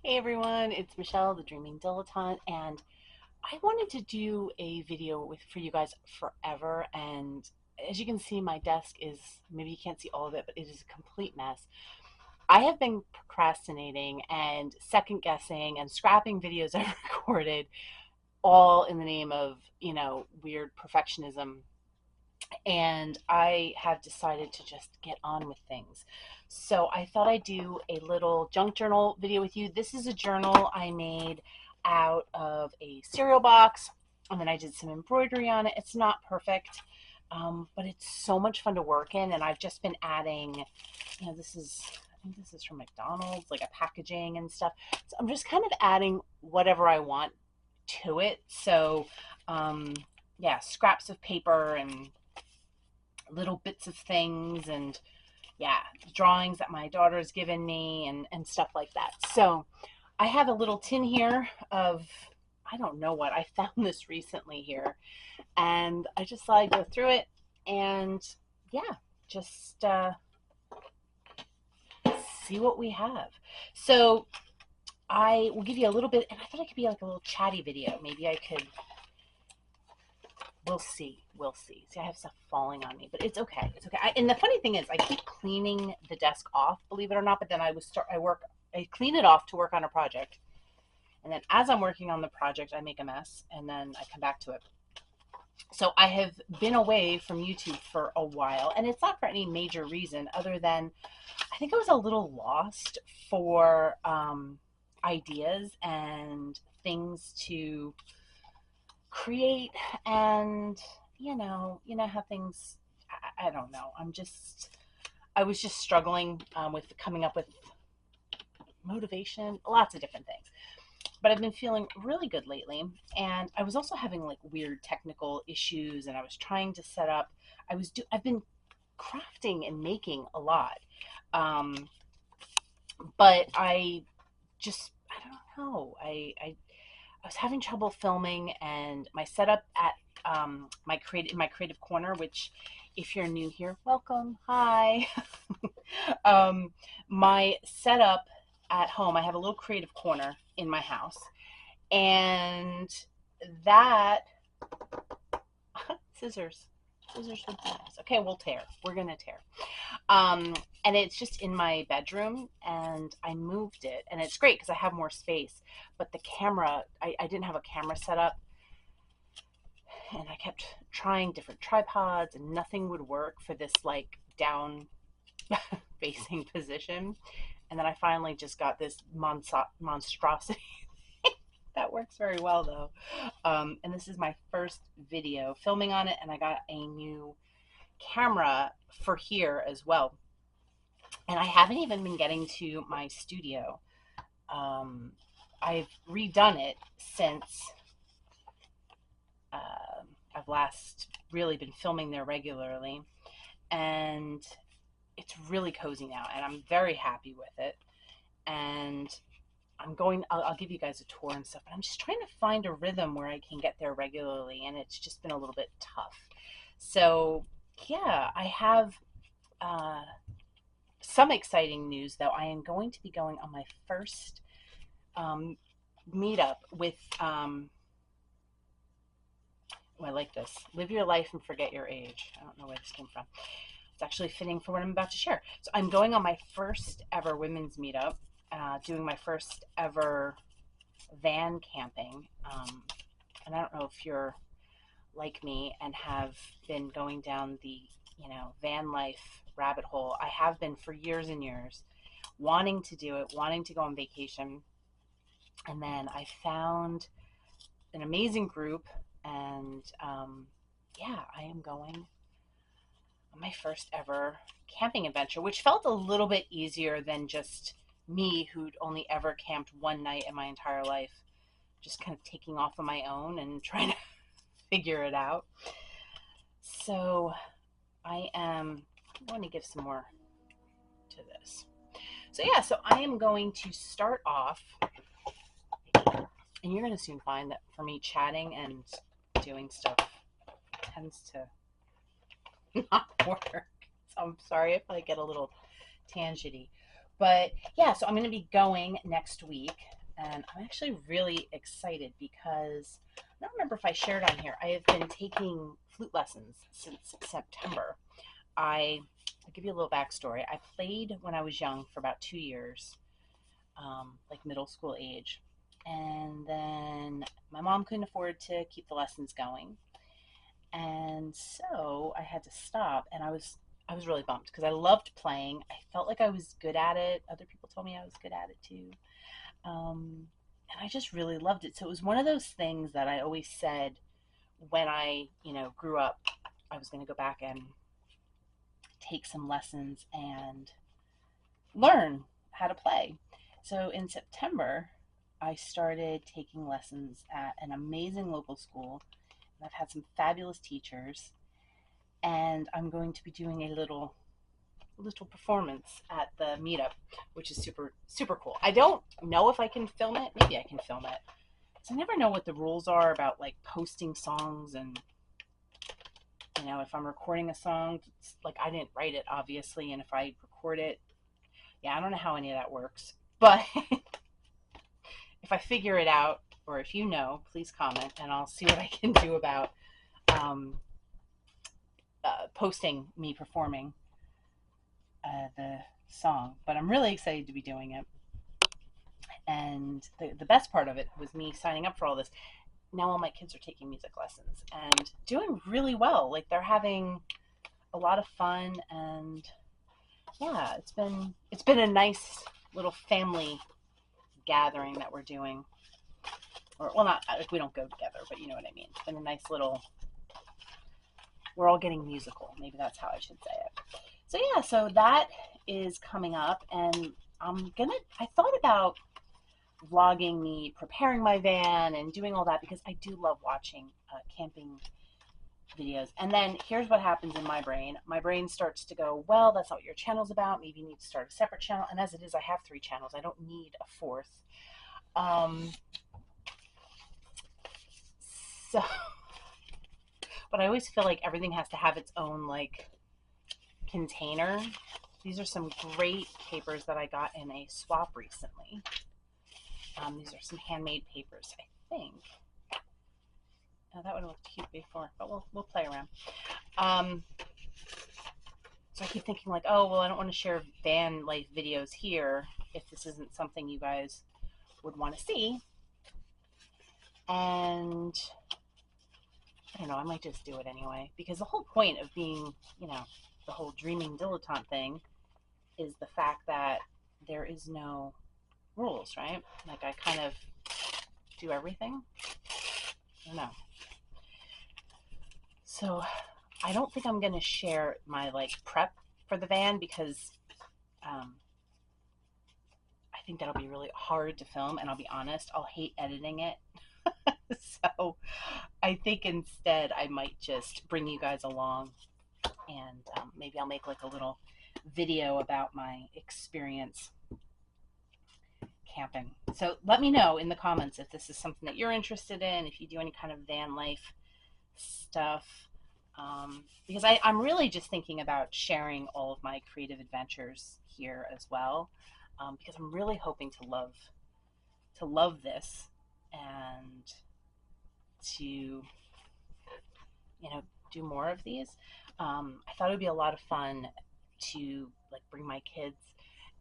Hey everyone, it's Michelle, the Dreaming Dilettante, and I wanted to do a video for you guys forever. And as you can see, my desk is, maybe you can't see all of it, but it is a complete mess. I have been procrastinating and second guessing and scrapping videos I've recorded, all in the name of, weird perfectionism. And I have decided to just get on with things. So I thought I'd do a little junk journal video with you. This is a journal I made out of a cereal box, and then I did some embroidery on it. It's not perfect, but it's so much fun to work in. And I've just been adding, I think this is from McDonald's, like a packaging and stuff. So I'm just kind of adding whatever I want to it. So, yeah, scraps of paper and little bits of things, and yeah, drawings that my daughter's given me, and stuff like that. So I have a little tin here of, I don't know what, I found this recently here, and I just thought I'd go through it and yeah, just see what we have. So I will give you a little bit, and I thought it could be like a little chatty video. Maybe I could, we'll see. We'll see. See, I have stuff falling on me, but it's okay. It's okay. And the funny thing is, I keep cleaning the desk off, believe it or not. But then I clean it off to work on a project, and then as I'm working on the project, I make a mess, and then I come back to it. So I have been away from YouTube for a while, and it's not for any major reason other than I think I was a little lost for ideas and things to create. And you know how things, I don't know, I was just struggling with coming up with motivation, lots of different things. But I've been feeling really good lately, and I was also having like weird technical issues, and I was trying to set up, I've been crafting and making a lot. um but I don't know, I was having trouble filming, and my setup at my creative corner, which, if you're new here, welcome, hi. um, my setup at home, I have a little creative corner in my house, and that scissors, scissors would be nice. Okay, we'll tear. We're gonna tear. Um, and it's just in my bedroom, and I moved it, and it's great because I have more space. But the camera, I didn't have a camera set up, and I kept trying different tripods, and nothing would work for this like down facing position. And then I finally just got this monstrosity that works very well though. And this is my first video filming on it, and I got a new camera for here as well. And I haven't even been getting to my studio. Um, I've redone it since I've last really been filming there regularly, and it's really cozy now, and I'm very happy with it. And I'll give you guys a tour and stuff, but I'm just trying to find a rhythm where I can get there regularly, and it's just been a little bit tough. So, yeah, I have uh, some exciting news though. I am going to be going on my first um, meetup with, oh, I like this. Live your life and forget your age. I don't know where this came from. It's actually fitting for what I'm about to share. So I'm going on my first ever women's meetup, doing my first ever van camping. And I don't know if you're like me and have been going down the, van life rabbit hole. I have been for years and years, wanting to do it, wanting to go on vacation. And then I found an amazing group, and yeah, I am going on my first ever camping adventure, which felt a little bit easier than just me, who'd only ever camped one night in my entire life, just kind of taking off on my own and trying to figure it out. So I'm going to give some more to this. So yeah, so I am going to start off, and you're going to soon find that for me, chatting and doing stuff tends to not work. So I'm sorry if I get a little tangenty. But yeah, so I'm going to be going next week, and I'm actually really excited because I don't remember if I shared on here. I have been taking flute lessons since September. I'll give you a little backstory. I played when I was young for about 2 years, like middle school age. And then my mom couldn't afford to keep the lessons going. And so I had to stop, and I was really bummed because I loved playing. I felt like I was good at it. Other people told me I was good at it too. And I just really loved it. So it was one of those things that I always said when I, grew up, I was going to go back and take some lessons and learn how to play. So in September, I started taking lessons at an amazing local school. I've had some fabulous teachers, and I'm going to be doing a little performance at the meetup, which is super super cool. I don't know if I can film it. Maybe I can film it. So I never know what the rules are about like posting songs, and if I'm recording a song, it's like I didn't write it obviously, and if I record it, yeah, I don't know how any of that works. But if I figure it out, or if you know, please comment, and I'll see what I can do about um, posting me performing the song. But I'm really excited to be doing it. And the best part of it was me signing up for all this. Now all my kids are taking music lessons and doing really well. Like they're having a lot of fun, and yeah, it's been a nice little family gathering that we're doing. Or well, not like we don't go together, but you know what I mean. It's been a nice little. We're all getting musical. Maybe that's how I should say it. So yeah, so that is coming up, and I thought about vlogging me preparing my van and doing all that because I do love watching camping videos. And then here's what happens in my brain. My brain starts to go, well, that's not what your channel's about. Maybe you need to start a separate channel. And as it is, I have 3 channels. I don't need a fourth. Um, so, but I always feel like everything has to have its own like container. These are some great papers that I got in a swap recently. These are some handmade papers, I think. That would have looked cute before, but we'll play around. So I keep thinking like, oh well, I don't want to share van life videos here if this isn't something you guys would want to see. And I don't know, I might just do it anyway because the whole point of being, the whole dreaming dilettante thing is the fact that there is no rules, right? Like I kind of do everything. I don't know. So I don't think I'm going to share my like prep for the van because I think that'll be really hard to film, and I'll be honest, I'll hate editing it. So I think instead I might just bring you guys along, and maybe I'll make like a little video about my experience camping. So let me know in the comments if this is something that you're interested in, if you do any kind of van life stuff. Because I'm really just thinking about sharing all of my creative adventures here as well, because I'm really hoping to love this and to do more of these. I thought it would be a lot of fun to like bring my kids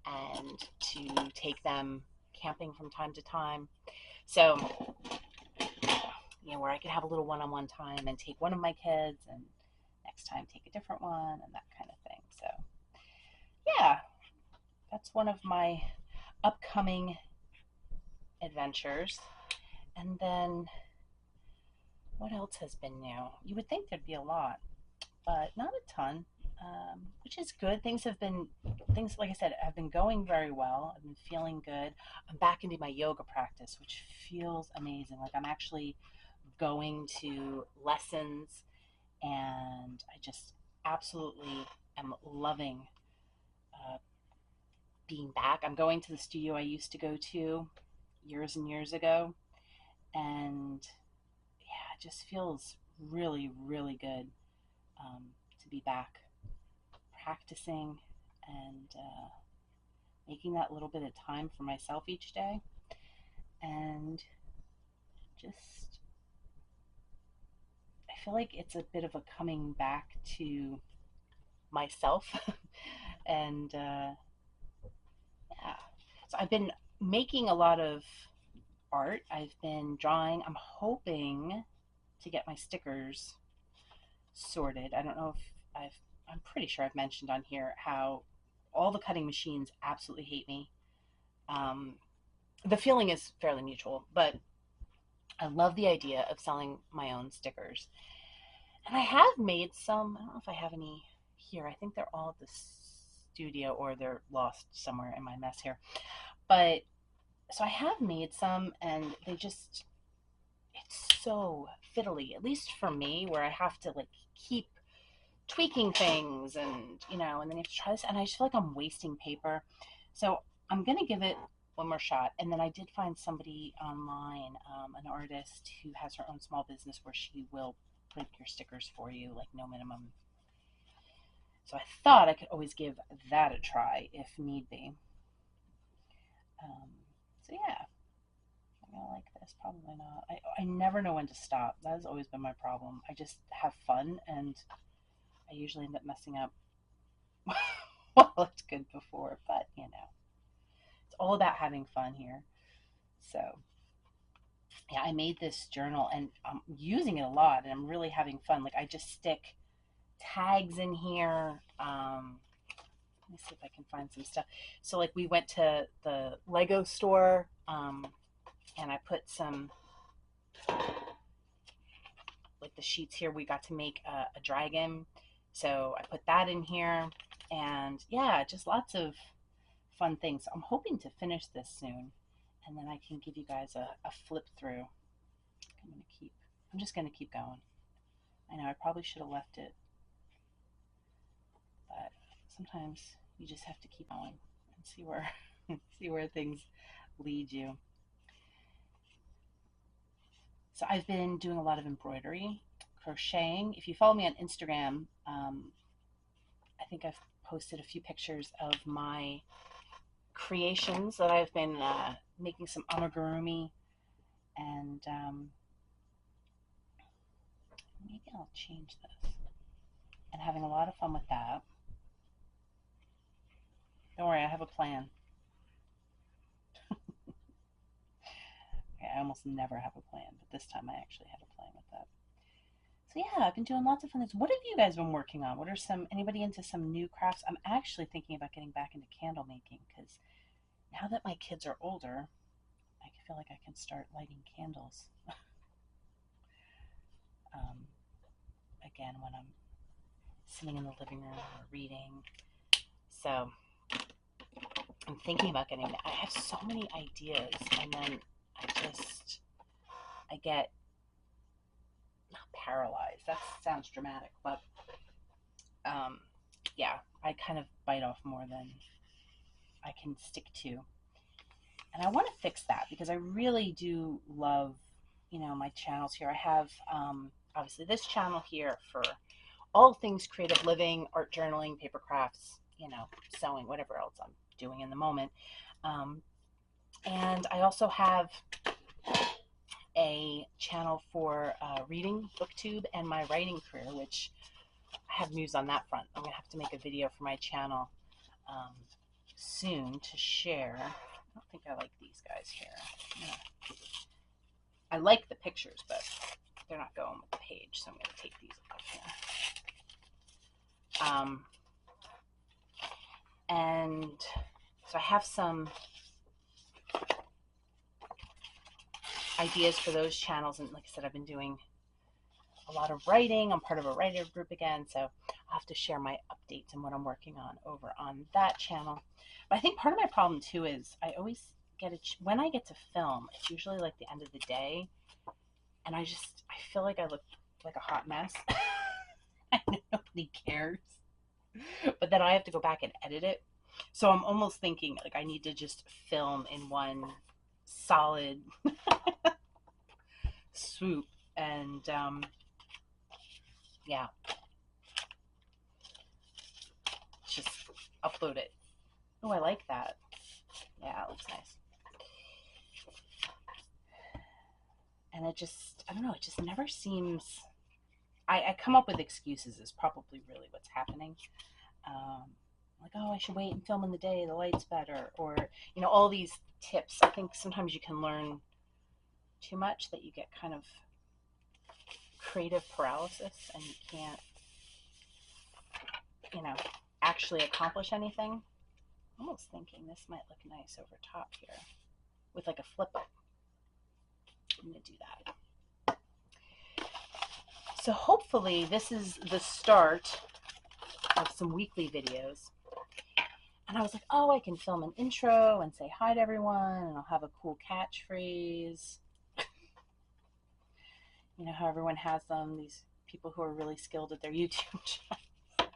and to take them camping from time to time. So where I could have a little one-on-one time and take one of my kids and next time take a different one and that kind of thing. So yeah, that's one of my upcoming adventures. And then what else has been new? You would think there'd be a lot, but not a ton, which is good. Things, like I said, have been going very well. I've been feeling good. I'm back into my yoga practice, which feels amazing. Like I'm actually going to lessons, and I just absolutely am loving being back. I'm going to the studio I used to go to years and years ago, and yeah, it just feels really, really good to be back practicing and making that little bit of time for myself each day, and just, I feel like it's a bit of a coming back to myself. And yeah, so I've been making a lot of art. I've been drawing. I'm hoping to get my stickers sorted. I don't know if I'm pretty sure I've mentioned on here how all the cutting machines absolutely hate me. Um, the feeling is fairly mutual, but I love the idea of selling my own stickers. And I have made some. I don't know if I have any here. I think they're all at the studio or they're lost somewhere in my mess here. But so I have made some, and they just, it's so fiddly, at least for me, where I have to like keep tweaking things, and and then you have to try this, and I just feel like I'm wasting paper. So I'm gonna give it one more shot. And then I did find somebody online, an artist who has her own small business where she will print your stickers for you, like no minimum. So I thought I could always give that a try if need be. Um, so yeah, I'm gonna like this. Probably not. I never know when to stop. That has always been my problem. I just have fun, and I usually end up messing up well, it's good before, but it's all about having fun here. So yeah, I made this journal and I'm using it a lot, and I'm really having fun. Like I just stick tags in here. Let me see if I can find some stuff. So like we went to the Lego store, and I put some, like the sheets here, we got to make a dragon. So I put that in here, and yeah, just lots of fun things. I'm hoping to finish this soon, and then I can give you guys a flip through. I'm just gonna keep going. I know I probably should have left it, but sometimes you just have to keep going and see where see where things lead you. So I've been doing a lot of embroidery, crocheting. If you follow me on Instagram, I think I've posted a few pictures of my creations that I've been making some amigurumi, and maybe I'll change this, and having a lot of fun with that. Don't worry, I have a plan. Okay, I almost never have a plan, but this time I actually had a plan with that. So yeah, I've been doing lots of fun things. What have you guys been working on? What are anybody into some new crafts? I'm actually thinking about getting back into candle making, because now that my kids are older, I feel like I can start lighting candles um, again when I'm sitting in the living room or reading. So I'm thinking about getting that. I have so many ideas, and then I get not paralyzed. That sounds dramatic, but um, yeah, I kind of bite off more than I can stick to. And I want to fix that because I really do love, my channels here. I have obviously this channel here for all things creative living, art journaling, paper crafts, sewing, whatever else I'm doing in the moment. Um, and I also have a channel for reading, booktube, and my writing career, which I have news on that front. I'm going to have to make a video for my channel um, soon to share. I don't think I like these guys here. Yeah. I like the pictures, but they're not going with the page, so I'm going to take these off here. And so I have some ideas for those channels, and like I said, I've been doing a lot of writing. I'm part of a writer group again, so I'll have to share my updates and what I'm working on over on that channel. But I think part of my problem too is I always get when I get to film, it's usually like the end of the day, and I feel like I look like a hot mess. I know nobody cares, but then I have to go back and edit it. So I'm almost thinking like I need to just film in one solid swoop, and yeah, just upload it. Oh, I like that. Yeah, it looks nice. And it just, I don't know, it just never seems, I come up with excuses is probably really what's happening. Um, like, oh, I should wait and film in the day, the light's better, or, you know, all these tips. I think sometimes you can learn too much that you get kind of creative paralysis and you can't, you know, actually accomplish anything. I'm almost thinking this might look nice over top here with like a flip up. I'm going to do that. So hopefully this is the start of some weekly videos. And I was like, oh, I can film an intro and say hi to everyone, and I'll have a cool catchphrase. You know how everyone has them, these people who are really skilled at their YouTube channel.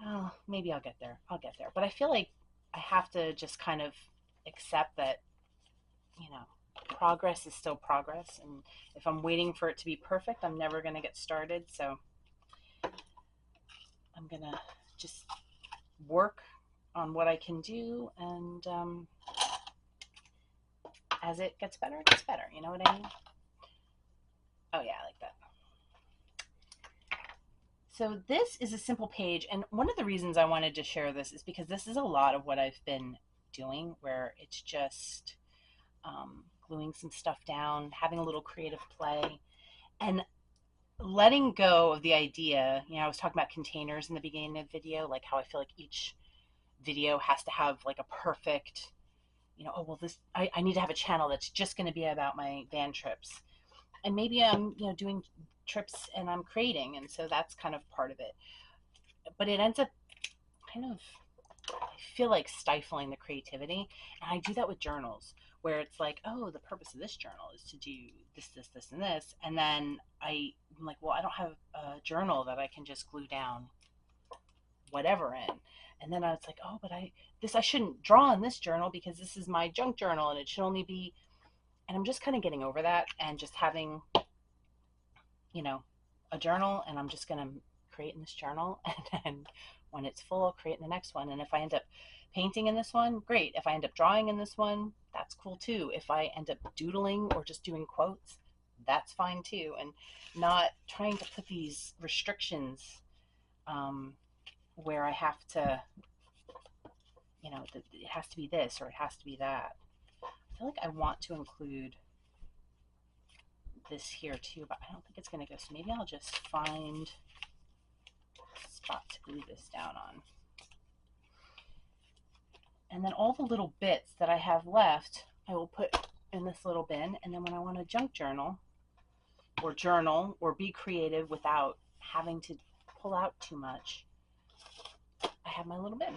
Oh, maybe I'll get there. I'll get there. But I feel like I have to just kind of accept that, you know, progress is still progress. And if I'm waiting for it to be perfect, I'm never going to get started. So I'm going to just work on what I can do. And as it gets better, it gets better. You know what I mean? Oh, yeah, I like that. So this is a simple page, and one of the reasons I wanted to share this is because this is a lot of what I've been doing, where it's just gluing some stuff down, having a little creative play, and letting go of the idea. You know, I was talking about containers in the beginning of the video, like how I feel like each video has to have like a perfect, you know, oh, well, this, I need to have a channel that's just going to be about my van trips. And maybe I'm, you know, doing trips and I'm creating, and so that's kind of part of it. But it ends up kind of, I feel like, stifling the creativity. And I do that with journals, where it's like, oh, the purpose of this journal is to do this, this, this, and this. And then I'm like, well, I don't have a journal that I can just glue down whatever in. And then I was like, oh, but I shouldn't draw in this journal because this is my junk journal and it should only be. And I'm just kind of getting over that and just having, you know, a journal, and I'm just going to create in this journal. And then when it's full, I'll create in the next one. And if I end up painting in this one, great. If I end up drawing in this one, that's cool too. If I end up doodling or just doing quotes, that's fine too. And not trying to put these restrictions where I have to, you know, it has to be this or it has to be that. I feel like I want to include this here too, but I don't think it's going to go. So maybe I'll just find a spot to glue this down on. And then all the little bits that I have left, I will put in this little bin. And then when I want a junk journal or be creative without having to pull out too much, I have my little bin.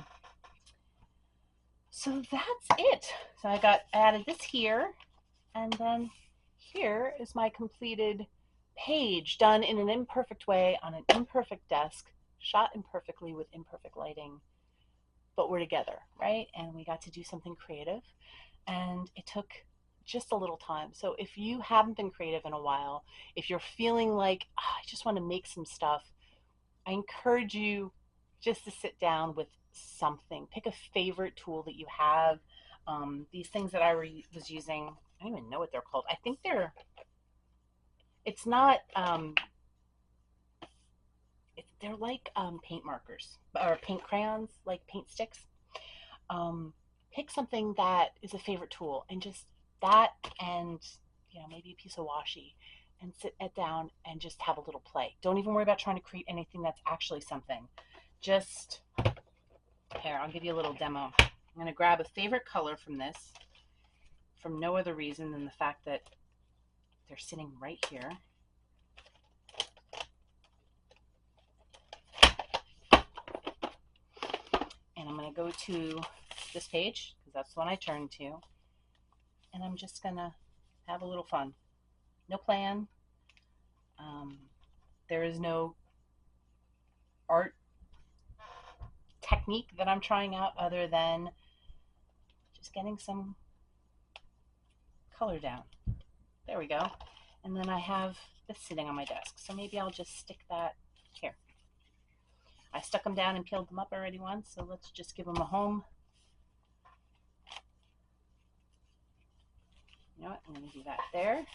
So that's it. So I added this here, and then here is my completed page done in an imperfect way on an imperfect desk, shot imperfectly with imperfect lighting, but we're together, right? And we got to do something creative, and it took just a little time. So if you haven't been creative in a while, if you're feeling like, oh, I just want to make some stuff, I encourage you just to sit down with something. Pick a favorite tool that you have. These things that I was using, I don't even know what they're called. I think it's not, they're like paint markers or paint crayons, like paint sticks. Pick something that is a favorite tool and just that, and you know, maybe a piece of washi, and sit it down and just have a little play. Don't even worry about trying to create anything that's actually something. Just here, I'll give you a little demo. I'm going to grab a favorite color from this, from no other reason than the fact that they're sitting right here. And I'm going to go to this page, because that's the one I turned to. And I'm just going to have a little fun. No plan. There is no art technique that I'm trying out other than just getting some color down. There we go. And then I have this sitting on my desk. So maybe I'll just stick that here. I stuck them down and peeled them up already once, so let's just give them a home. You know what? I'm going to do that there.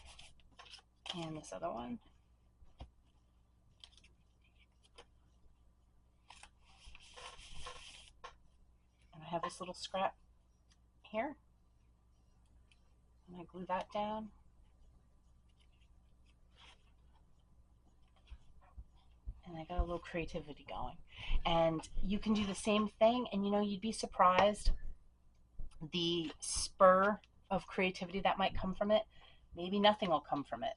And this other one. And I have this little scrap here. And I glue that down. And I got a little creativity going. And you can do the same thing, and you know, you'd be surprised the spur of creativity that might come from it. Maybe nothing will come from it.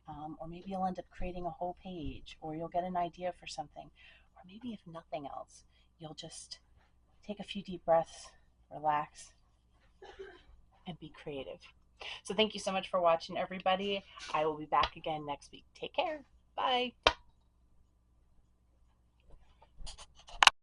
Or maybe you'll end up creating a whole page, or you'll get an idea for something. Or maybe if nothing else, you'll just take a few deep breaths, relax, and be creative. So thank you so much for watching, everybody. I will be back again next week. Take care. Bye.